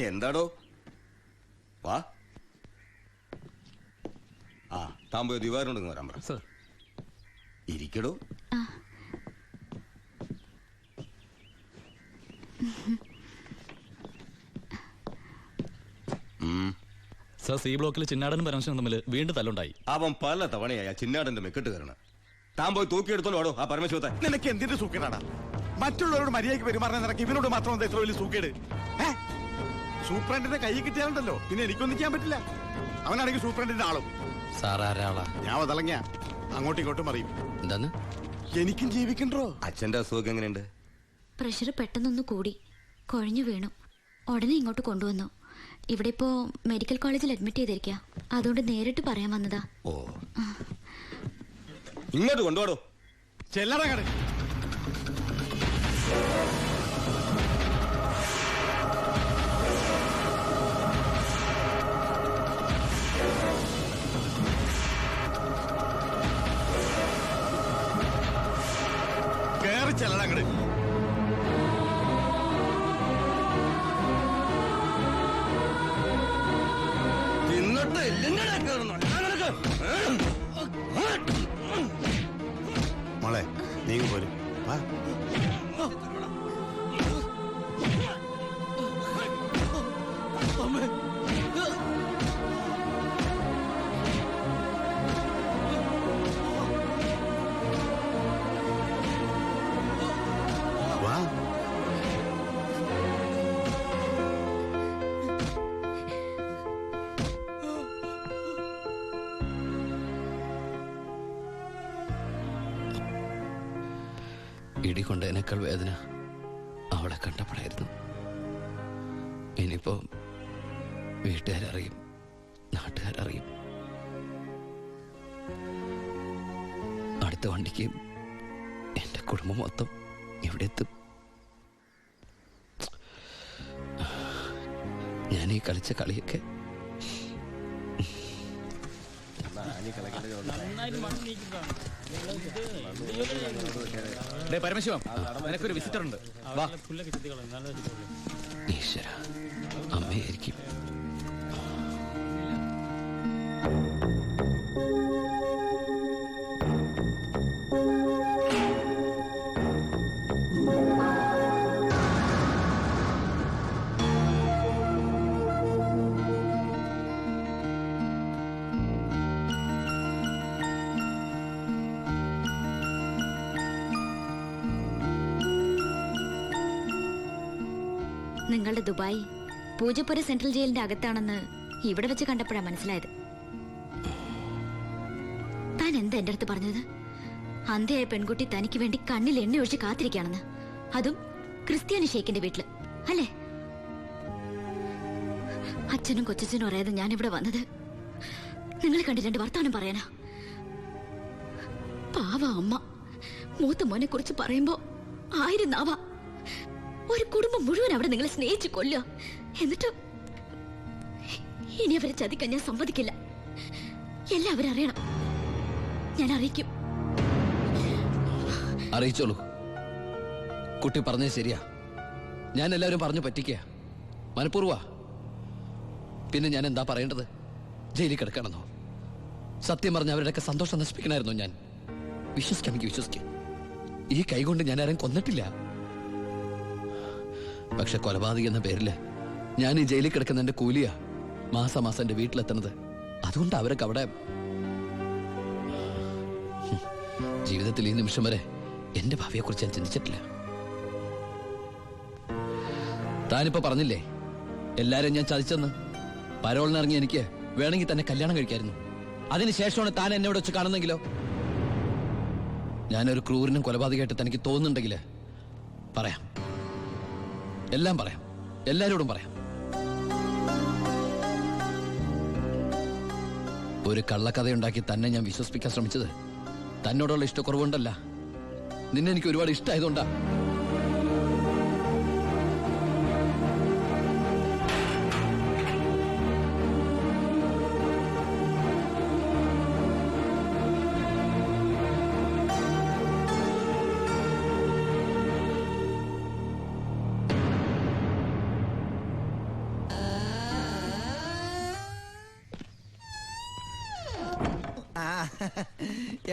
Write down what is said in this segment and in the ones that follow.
എന്താടോ? വാ. ആ താൻ പോയി ദിവാറിനോട് വരാൻ പറ. സർ ഇരിക്കടോ. സർ, സി ബ്ലോക്കിൽ ചിന്നാടനും പരമശിവനും തമ്മിൽ വീണ്ടും തല്ലുണ്ടായി. അവൻ പല തവണയാ ചിന്നാടന്റെ മെക്കെട്ട് കയറണം. താൻ പോയി തൂക്കിയെടുത്തോളൂ ആടോ ആ പരമശിവത്തെ. നിനക്ക് എന്തിന്റെ സൂക്കേടാണ്? മറ്റുള്ളവരോട് മര്യാദയ്ക്ക് പെരുമാറാൻ നിനക്ക് ഇവനോട് മാത്രം എത്ര വലിയ സൂക്കേട്? സൂപ്രണ്ടിന്റെ കൈ കിട്ടിയാലുണ്ടല്ലോ പിന്നെ എനിക്കൊന്നും ചെയ്യാൻ പറ്റില്ല. അവനാണെങ്കിൽ സൂപ്രണ്ടിന്റെ ആളും. ഞാൻ വതളങ്ങിയ അങ്ങോട്ടും ഇങ്ങോട്ടും അറിയും. എന്താന്ന്? എനിക്കും ജീവിക്കണ്ടോ? അച്ഛന്റെ അസുഖം എങ്ങനെയുണ്ട്? പ്രഷർ പെട്ടെന്നൊന്ന് കൂടി കുഴഞ്ഞു വീണു. ഉടനെ ഇങ്ങോട്ട് കൊണ്ടുവന്നു. ഇവിടെ ഇപ്പോ മെഡിക്കൽ കോളേജിൽ അഡ്മിറ്റ് ചെയ്തിരിക്കുക. അതുകൊണ്ട് നേരിട്ട് പറയാൻ വന്നതാ. ഓ, ഇങ്ങോട്ട് കൊണ്ടുപോടോ. ചെല്ലടാ കട. കേറി ചെല്ലടാ കട. മോളെ നീ പോരും. വാ. ഇടികൊണ്ടതിനേക്കാൾ വേദന അവളെ കണ്ടപ്പോഴായിരുന്നു. ഇനിയിപ്പോ വീട്ടുകാരറിയും, നാട്ടുകാരറിയും. അടുത്ത വണ്ടിക്ക് എന്റെ കുടുംബം മൊത്തം ഇവിടെ എത്തും. ഞാൻ ഈ കളിച്ച കളിയൊക്കെ പരമശിവം, നിനക്കൊരു വിസിറ്റർ ഉണ്ട്. ഈശ്വര, അമ്മയായിരിക്കും. നിങ്ങളുടെ ദുബായ് പൂജപ്പുര സെൻട്രൽ ജയിലിന്റെ അകത്താണെന്ന് ഇവിടെ വെച്ച് കണ്ടപ്പോഴാണ് മനസ്സിലായത്. താൻ എന്താ എന്റെ അടുത്ത് പറഞ്ഞത്? അന്ധയായ പെൺകുട്ടി തനിക്ക് വേണ്ടി കണ്ണിൽ എണ്ണ ഒഴിച്ച് കാത്തിരിക്കുകയാണെന്ന്. അതും ക്രിസ്ത്യാനി ഷേഖിന്റെ വീട്ടില്, അല്ലേ? അച്ഛനും കൊച്ചച്ഛനും അറിയാതെ ഞാൻ ഇവിടെ വന്നത് നിങ്ങൾ കണ്ട് രണ്ട് വർത്താനം പറയാനാ. പാവ അമ്മ മൂത്ത മോനെ കുറിച്ച് പറയുമ്പോ 1000 നാവ. ഒരു കുടുംബം മുഴുവൻ അവിടെ നിങ്ങളെ സ്നേഹിച്ചു കൊല്ലുക. എന്നിട്ട് ഇനി അവരെ ചതിക്കാൻ ഞാൻ സമ്മതിക്കില്ല. എല്ലാവരും അറിയണം. ഞാൻ അറിയിക്കും. അറിയിച്ചോളൂ. കുട്ടി പറഞ്ഞത് ശരിയാ. ഞാൻ എല്ലാവരും പറഞ്ഞു പറ്റിക്കുക, മനഃപൂർവ്വ. പിന്നെ ഞാൻ എന്താ പറയേണ്ടത്? ജയിലിൽ കിടക്കണമെന്നോ? സത്യം പറഞ്ഞ അവരുടെയൊക്കെ സന്തോഷം നശിപ്പിക്കണമായിരുന്നു ഞാൻ. വിശ്വസിക്കാമെങ്കിൽ വിശ്വസിക്കാം. ഈ കൈകൊണ്ട് ഞാൻ ആരും കൊന്നിട്ടില്ല. പക്ഷെ കൊലപാതകം എന്ന പേരില് ഞാൻ ഈ ജയിലിൽ കിടക്കുന്ന എന്റെ കൂലിയാ മാസം മാസം എന്റെ വീട്ടിലെത്തുന്നത്. അതുകൊണ്ട് അവരൊക്കെ അവിടെ ജീവിതത്തിൽ ഈ നിമിഷം വരെ എന്റെ ഭാവിയെ കുറിച്ച് ഞാൻ ചിന്തിച്ചിട്ടില്ല. താനിപ്പോ പറഞ്ഞില്ലേ എല്ലാരും ഞാൻ ചതിച്ചെന്ന്. പരോളിനിറങ്ങി എനിക്ക് വേണമെങ്കിൽ തന്നെ കല്യാണം കഴിക്കായിരുന്നു. അതിനുശേഷമാണ് താൻ എന്നോട് വെച്ച് കാണുന്നെങ്കിലോ? ഞാനൊരു ക്രൂരനും കൊലപാതകമായിട്ട് തനിക്ക് തോന്നുന്നുണ്ടെങ്കിൽ പറയാം, എല്ലാം പറയാം, എല്ലാരോടും പറയാം. ഒരു കള്ളക്കഥയുണ്ടാക്കി തന്നെ ഞാൻ വിശ്വസിപ്പിക്കാൻ ശ്രമിച്ചത് തന്നോടുള്ള ഇഷ്ടക്കുറവുണ്ടല്ല, നിന്നെ എനിക്ക് ഒരുപാട് ഇഷ്ടമായതുകൊണ്ടാ.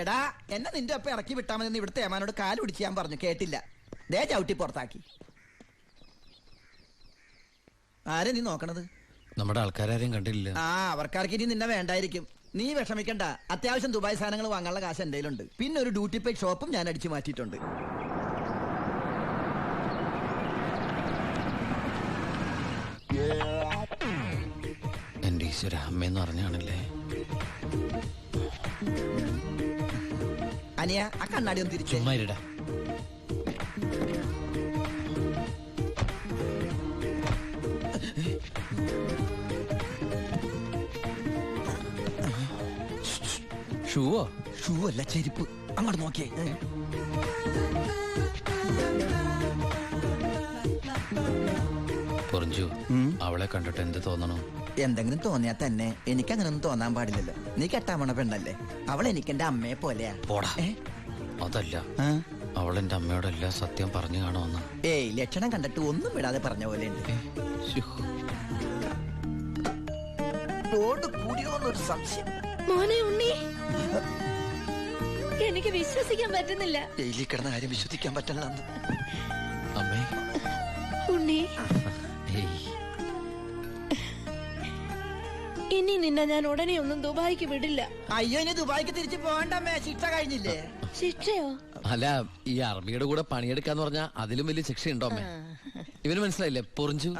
എടാ എന്നെ നിന്റെ ഒപ്പം ഇറക്കി വിട്ടാ മതി ഇവിടുത്തെ ഏമാനോട് കാല് പിടിച്ച് ഞാൻ പറഞ്ഞു, കേട്ടില്ല. ദേ ചവിട്ടി പുറത്താക്കി. ആരെ നീ നോക്കണത്? നമ്മുടെ ആൾക്കാരും കണ്ടില്ല. ആ, അവർക്കാർക്ക് ഇനി നിന്നെ വേണ്ടായിരിക്കും. നീ വിഷമിക്കണ്ട, അത്യാവശ്യം ദുബായ് സാധനങ്ങൾ വാങ്ങാനുള്ള കാശ് എന്റെ കയ്യിലുണ്ട്. പിന്നെ ഒരു ഡ്യൂട്ടി പെയ്ഡ് ഷോപ്പും ഞാൻ അടിച്ചു മാറ്റിയിട്ടുണ്ട്. എന്റെ ഈശ്വര, അമ്മയെന്ന് പറഞ്ഞാണല്ലേ. അനിയ, ആ കണ്ണാടി ഒന്ന് തിരിച്ചു. ചുമ്മാരിടാ. ഷൂവോ? ഷൂ അല്ല, ചെരുപ്പ്. അങ്ങോട്ട് നോക്കിയേ. പൊറിഞ്ചു, അവളെ കണ്ടിട്ട് എന്ത് തോന്നണു? എന്തെങ്കിലും തോന്നിയാ തന്നെ എനിക്കങ്ങനൊന്നും തോന്നാൻ പാടില്ലല്ലോ. നീ കെട്ടാമണ പെണ്ണല്ലേ, അവൾ എനിക്കെന്റെ അമ്മയെ പോലെയാ. പോടാ. അതല്ല, അവളെന്റെ അമ്മയോടെല്ലാം സത്യം പറഞ്ഞു കാണുമെന്ന്. ഏയ്, ലക്ഷണം കണ്ടിട്ട് ഒന്നും വിടാതെ പറഞ്ഞ പോലെ ഉണ്ട്. കൂടിയോന്നൊരു സംശയം. മോനെ ഉണ്ണി, എനിക്ക് വിശ്വസിക്കാൻ പറ്റുന്നില്ല. ജയിലിൽ കിടന്ന കാര്യം വിശ്വസിക്കാൻ പറ്റില്ല. അമ്മേ. ഉണ്ണി, ഇനി നിന്നെ ഞാൻ ഉടനെ ഒന്നും ദുബായിക്ക് വിടില്ല. അയ്യോ, ഇനി ദുബായിക്ക് തിരിച്ചു പോകണ്ടമ്മേ, ശിക്ഷ കഴിഞ്ഞില്ലേ? ശിക്ഷയോ? അല്ല, ഈ അറബിയുടെ കൂടെ പണിയെടുക്കാന്ന് പറഞ്ഞാ അതിലും വലിയ ശിക്ഷയുണ്ടോ അമ്മേ? ഇവന് മനസ്സിലായില്ലേ പൊറിഞ്ചു?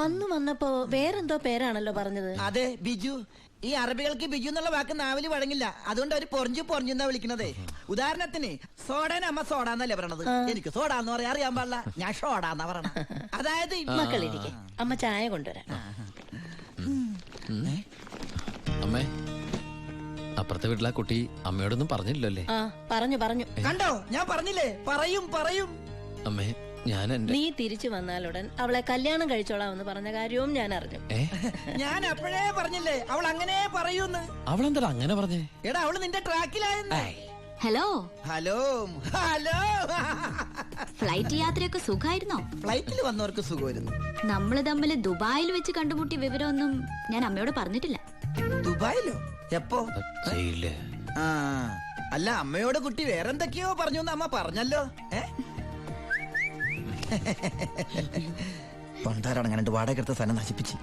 അന്ന് വന്നപ്പോ വേറെന്തോ പേരാണല്ലോ പറഞ്ഞത്. അതെ, ബിജു. ഈ അറബികൾക്ക് ബിജു എന്നുള്ള വാക്ക് നാവില് വഴങ്ങില്ല. അതുകൊണ്ട് അവര് പൊറിഞ്ചു പൊറിഞ്ഞെന്നാ വിളിക്കണതേ. ഉദാഹരണത്തിന് സോഡേനെ അമ്മ സോഡ എന്നല്ലേ പറയണത്. എനിക്ക് സോഡ എന്ന് പറയാൻ അറിയാൻ പാടില്ല, ഞാൻ ഷോഡ എന്നാ പറയണ. അതായത് മക്കളിരിക്കെ, അമ്മ ചായ കൊണ്ടുവരാം. അമ്മേ, അപ്പുറത്തെ വീട്ടിലെ കുട്ടി അമ്മയോടൊന്നും പറഞ്ഞില്ലല്ലേ? പറഞ്ഞു. കണ്ടോ, ഞാൻ പറഞ്ഞില്ലേ, പറയും. അമ്മേ, ഞാൻ എന്റെ നീ തിരിച്ചു വന്നാലുടൻ അവളെ കല്യാണം കഴിച്ചോളാമെന്ന് പറഞ്ഞ കാര്യവും ഞാൻ അറിഞ്ഞു. ഞാൻ അപ്പോഴേ പറഞ്ഞില്ലേ അവൾ അങ്ങനെ പറയൂന്ന്. അവളെന്താ അങ്ങനെ പറഞ്ഞേ? എടാ, അവള് നിന്റെ ട്രാക്കിലായെന്ന്. Hello hello hello. ഫ്ലൈറ്റ് യാത്രയൊക്കെ സുഖമായിരുന്നോ? ഫ്ലൈറ്റിൽ വന്നവർക്ക് സുഖമായിരുന്നു. നമ്മള് തമ്മിൽ ദുബായിൽ വെച്ച് കണ്ടുമുട്ടിയ വിവരമൊന്നും ഞാൻ അമ്മയോട് പറഞ്ഞിട്ടില്ല. ദുബായിലോ? എപ്പോ? ജയിലില്. ആ, അല്ല, അമ്മയോട് കുട്ടി വേറെന്തൊക്കെയോ പറഞ്ഞു അമ്മ പറഞ്ഞല്ലോ. പണ്ടാരടങ്ങാണ്ട് വാടക എടുത്ത സ്ഥലം നശിപ്പിച്ച്.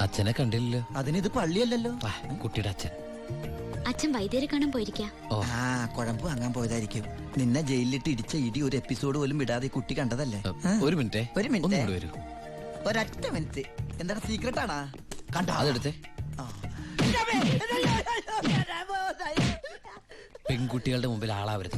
അച്ഛനെ കണ്ടില്ലല്ലോ. അതിനിത് പള്ളിയല്ലല്ലോ. കുട്ടിയുടെ അച്ഛൻ. അച്ഛൻ വൈദ്യരെ കാണാൻ പോയിരിക്കാ. ആ, കുഴമ്പ് വാങ്ങാൻ പോയതായിരിക്കും. നിന്നെ ജയിലിലിട്ട് ഇടിച്ച ഇടി ഒരു എപ്പിസോഡ് പോലും വിടാതെ കുട്ടി കണ്ടതല്ലേ? ഒരു മിനിറ്റ്. വരൂ. ഒരൊറ്റ മിനിറ്റ്. എന്താണ്, സീക്രട്ട് ആണാ? കണ്ടോ? അതെടുത്തേ. പെൺകുട്ടികളുടെ മുമ്പിൽ ആളാവരുത്.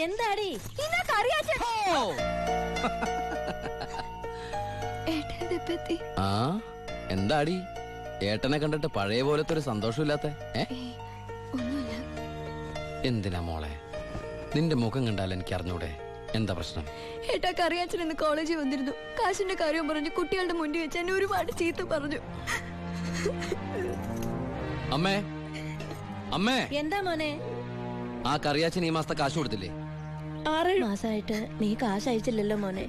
എന്താടി ആ, എന്താടി ഏട്ടനെ കണ്ടിട്ട് പഴയ പോലത്തെ ഒരു സന്തോഷമില്ലാത്ത? എന്തിനാ മോളെ, നിന്റെ മുഖം കണ്ടാൽ എനിക്ക് അറിഞ്ഞൂടെ എന്താ പ്രശ്നം? ഏട്ടാ, കറിയാച്ചൻ ഇന്ന് കോളേജിൽ വന്നിരുന്നു. കാശിന്റെ കാര്യം പറഞ്ഞു കുട്ടികളുടെ മുന്നിൽ വെച്ച് എന്നെ ഒരുപാട് ചീത്ത പറഞ്ഞു. അമ്മേ, അമ്മേ. എന്താ മോനെ? ആ കറിയാച്ചൻ ഈ മാസത്തെ കാശ് കൊടുത്തില്ലേ? 6 മാസമായിട്ട് നീ കാശ് അയച്ചില്ലല്ലോ മോനെ.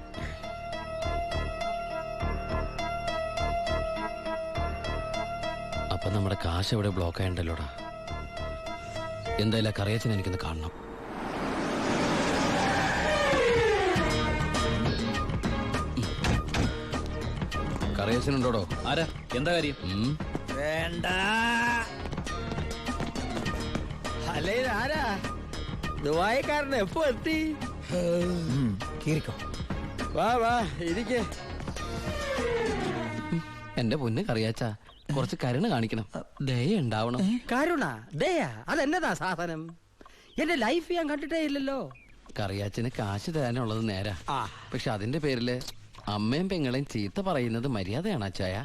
അപ്പൊ നമ്മുടെ കാശ് എവിടെ ബ്ലോക്ക് ആയണ്ടല്ലോടാ. എന്തായാലും കറിയാച്ചൻ എനിക്കൊന്ന് കാണണം. കറിയാച്ചനുണ്ടോടോ? ആരാ? എന്താ കാര്യം? വേണ്ട. അല്ലേ, ആരാ? ദുബായിക്കാരൻ എപ്പോ എത്തി? വാ വാ, ഇരിക്കേ. എന്റെ പൊന്ന് കറിയാച്ച, കുറച്ച് കരുണ കാണിക്കണം, ദയ ഉണ്ടാവണം. കരുണ, ദയ, അതെന്നതാ സാധനം? എന്റെ ലൈഫ് ഞാൻ കണ്ടിട്ടേ ഇല്ലല്ലോ. കറിയാച്ചന് കാശ് തരാനുള്ളത് നേരാ, പക്ഷെ അതിന്റെ പേരില് അമ്മയും പെങ്ങളെയും ചീത്ത പറയുന്നത് മര്യാദയാണ് അച്ചായ?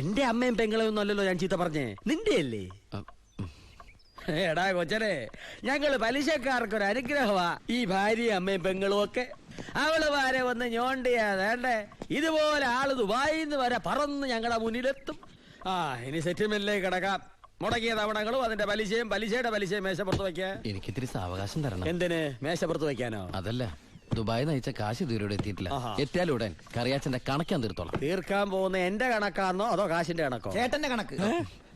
എന്റെ അമ്മയും പെങ്ങളെയൊന്നും അല്ലല്ലോ ഞാൻ ചീത്ത പറഞ്ഞേ, നിന്റെ അല്ലേ? എടാ കൊച്ചനെ, ഞങ്ങള് പലിശക്കാർക്കൊരു അനുഗ്രഹമാ ഈ ഭാര്യയും അമ്മയും പെങ്ങളും ഒക്കെ. അവള് വരെ ഒന്ന് ഞോണ്ടിയാ വേണ്ടേ, ഇതുപോലെ ആള് ദുബായിന്ന് വരെ പറന്ന് ഞങ്ങളുടെ മുന്നിലെത്തും. ആ ഇനി സെറ്റിൽമെന്റിലേക്ക് കിടക്കാം. മുടക്കിയ തവണകളും അതിന്റെ പലിശയും പലിശയുടെ പലിശയും മേശപ്പുറത്ത് വെക്കാൻ. എനിക്കിത്തിരി സാവകാശം തരണം. എന്തിന്? മേശപ്പുറത്ത് വെക്കാനോ? അതല്ല, ദുബായി നയിച്ച കാശ് ഇതുവരെ എത്തിയിട്ടില്ല. ആഹാ. എത്തിയാലുടൻ കറിയാച്ചന്റെ കണക്കാൻ തീർത്തോളാം. തീർക്കാൻ പോകുന്ന എന്റെ കണക്കാണോ അതോ കാശിന്റെ കണക്കോ? ചേട്ടന്റെ കണക്ക്.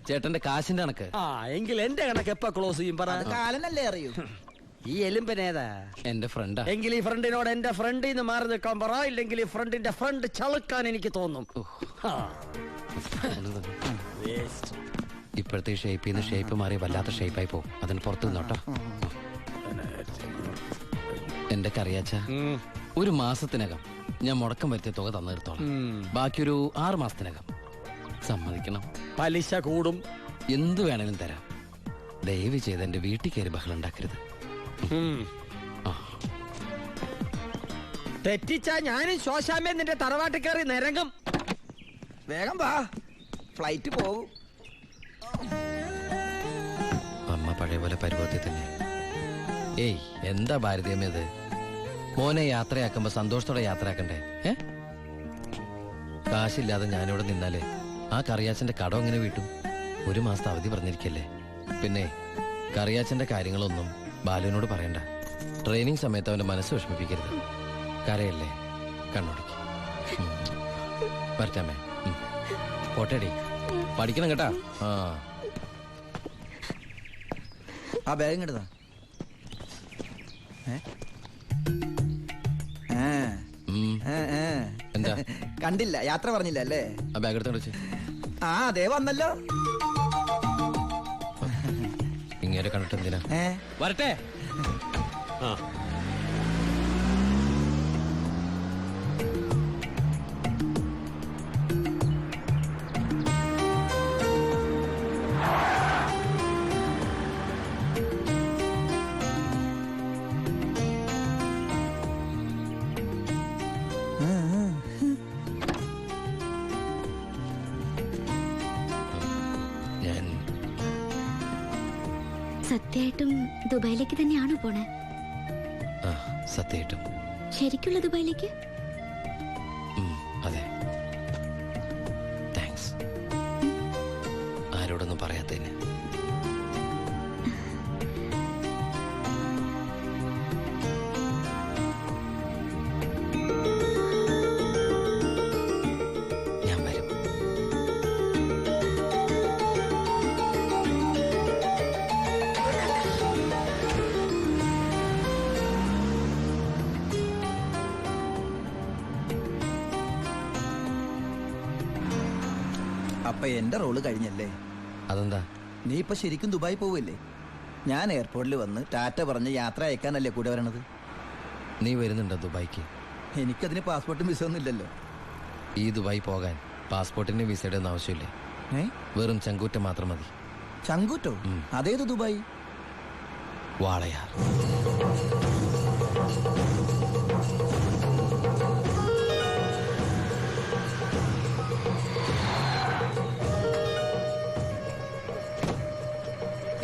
ചേട്ടന്റെ കാശിന്റെ കണക്ക്. ആ എങ്കിൽ എന്റെ കണക്ക് എപ്പ ക്ലോസ് ചെയ്യും പറ. അത് കാലനല്ലേ അറിയൂ. ഈ എലുമ്പനേതാ? എന്റെ ഫ്രണ്ടാ. എങ്കിൽ ഈ ഫ്രണ്ടിനോട് എന്റെ ഫ്രണ്ടിൽ നിന്ന് മാറി നിൽക്കാൻ പറ, ഇല്ലെങ്കിൽ ഈ ഫ്രണ്ടിന്റെ ഫ്രണ്ട് ചളുക്കാൻ എനിക്ക് തോന്നും. ആ. Waste. ഇപ്പോഴത്തെ ഷേപ്പിൽ നിന്ന് ഷേപ്പ് മാറി വല്ലാത്ത ഷേപ്പായി പോകും. അതിന് പുറത്ത് നിന്നോട്ടോ. എന്റെ കറിയാച്ച, ഒരു മാസത്തിനകം ഞാൻ മുടക്കം വരുത്തിയ തുക തന്നു തീർത്തോളാം. ബാക്കിയൊരു 6 മാസത്തിനകം. സമ്മതിക്കണം. പലിശ കൂടും. എന്ത് വേണേലും തരാം. ദയവ് ചെയ്ത് എന്റെ വീട്ടിൽ കയറി ബഹളം ഉണ്ടാക്കരുത്. തെറ്റിച്ചാ ഞാനും ശോശാമ്മ നിന്റെ തറവാട്ടിൽ കയറി നിരങ്ങും. വേഗം വാ, ഫ്ലൈറ്റ് പോകും. അമ്മ പഴയ പോലെ പരുവത്തിൽ തന്നെ. ഏയ്, എന്താ ഭാരതീയമേത്? മോനെ യാത്രയാക്കുമ്പോ സന്തോഷത്തോടെ യാത്രയാക്കണ്ടേ? കാശില്ലാതെ ഞാനിവിടെ നിന്നാലേ ആ കറിയാച്ചന്റെ കടം എങ്ങനെ വീട്ടും? 1 മാസത്തെ അവധി പറഞ്ഞിരിക്കല്ലേ. പിന്നെ കറിയാച്ചന്റെ കാര്യങ്ങളൊന്നും ബാലുവിനോട് പറയണ്ട. ട്രെയിനിങ് സമയത്ത് അവന്റെ മനസ്സ് വിഷമിപ്പിക്കരുത്. കരയല്ലേ, കണ്ണുടക്കി. വരട്ടാമേ. പോട്ടേടി, പഠിക്കണം കേട്ടാ. ആ ബാഗ് ഇങ്ങോട്ടാ. എന്താ കണ്ടില്ല, യാത്ര പറഞ്ഞില്ല അല്ലേ? ആ ബാഗ് എടുത്ത് കളിച്ച്. ആ അതേ വന്നല്ലോ. ഇങ്ങനെ കണ്ടിട്ട് എന്തിനാ? വരട്ടെ. ഞാൻ സത്യമായിട്ടും ദുബായിലേക്ക് തന്നെയാണോ പോണേ? സത്യമായിട്ടും. ശരിക്കുള്ള ദുബായിലേക്ക്? അതെ. താങ്ക്സ്. ആരോടൊന്നും പറയാത്തതിന്. ഞാൻ വരും. അപ്പൊ എന്റെ റോള് കഴിഞ്ഞല്ലേ? അതെന്താ? നീ ഇപ്പൊ ശരിക്കും ദുബായി പോവല്ലേ? ഞാൻ എയർപോർട്ടിൽ വന്ന് ടാറ്റ പറഞ്ഞ് യാത്ര അയക്കാനല്ലേ കൂടെ വരണത്? നീ വരുന്നുണ്ടോ ദുബായിക്ക്? എനിക്കതിന് പാസ്പോർട്ടും വിസ ഒന്നും ഇല്ലല്ലോ. ഈ ദുബായി പോകാൻ പാസ്പോർട്ടിന്റെ വിസയുടെ ഒന്നും ആവശ്യമില്ല. വെറും ചങ്കൂറ്റം മാത്രം മതി. ചങ്കൂറ്റോ? അതേത് ദുബായി? വാളയാർ.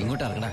ഇങ്ങോട്ട് ഇറങ്ങടാ.